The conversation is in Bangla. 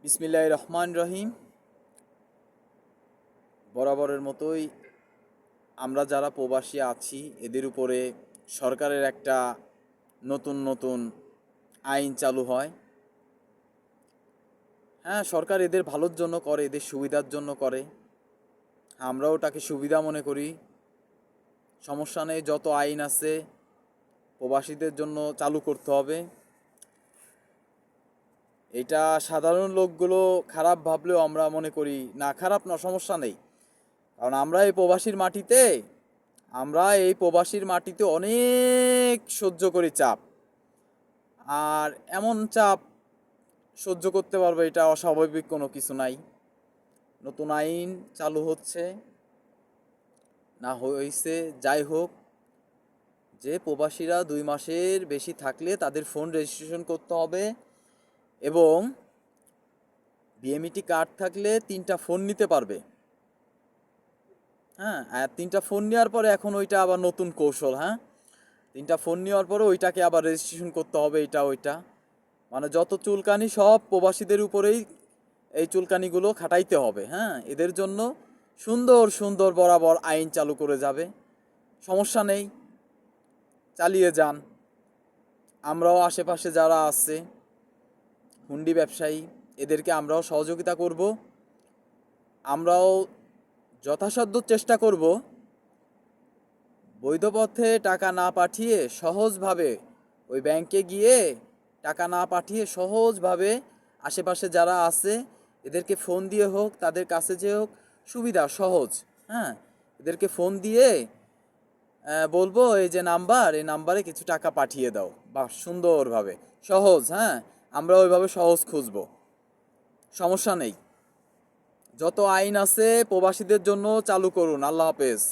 বিসমিল্লাহির রহমান রহিম। বরাবরের মতোই আমরা যারা প্রবাসী আছি এদের উপরে সরকারের একটা নতুন নতুন আইন চালু হয়। হ্যাঁ, সরকার এদের ভালোর জন্য করে, এদের সুবিধার জন্য করে। আমরাও ওটাকে সুবিধা মনে করি। সমস্যা নেই, যত আইন আছে প্রবাসীদের জন্য চালু করতে হবে। এটা সাধারণ লোকগুলো খারাপ ভাবলেও আমরা মনে করি না, খারাপ না, সমস্যা নেই। কারণ আমরা এই প্রবাসীর মাটিতে অনেক সহ্য করি চাপ। আর এমন চাপ সহ্য করতে পারবে এটা অস্বাভাবিক কোনো কিছু নাই। নতুন আইন চালু হচ্ছে না হয়েছে যাই হোক, যে প্রবাসীরা 2 মাসের বেশি থাকলে তাদের ফোন রেজিস্ট্রেশন করতে হবে এবং বিএমইটি কার্ড থাকলে 3টা ফোন নিতে পারবে। হ্যাঁ, আর 3টা ফোন নেওয়ার পরে এখন ওইটা আবার নতুন কৌশল। হ্যাঁ, 3টা ফোন নেওয়ার পরে ওইটাকে আবার রেজিস্ট্রেশন করতে হবে, এটা ওইটা মানে যত চুলকানি সব প্রবাসীদের উপরেই এই চুলকানিগুলো খাটাইতে হবে। হ্যাঁ, এদের জন্য সুন্দর সুন্দর বরাবর আইন চালু করে যাবে। সমস্যা নেই, চালিয়ে যান। আমরাও আশেপাশে যারা আছে হুন্ডি ব্যবসায়ী এদেরকে আমরাও সহযোগিতা করব। আমরাও যথাসাধ্য চেষ্টা করব বৈধ পথে টাকা না পাঠিয়ে সহজভাবে ওই ব্যাংকে গিয়ে টাকা না পাঠিয়ে সহজভাবে আশেপাশে যারা আছে এদেরকে ফোন দিয়ে হোক, তাদের কাছে যে হোক, সুবিধা সহজ। হ্যাঁ, এদেরকে ফোন দিয়ে বলবো এই যে নাম্বার, এই নাম্বারে কিছু টাকা পাঠিয়ে দাও, বা সুন্দরভাবে সহজ। হ্যাঁ, আমরা ওইভাবে সহজ খুঁজবো, সমস্যা নেই। যত আইন আছে প্রবাসীদের জন্য চালু করুন। আল্লাহ হাফেজ।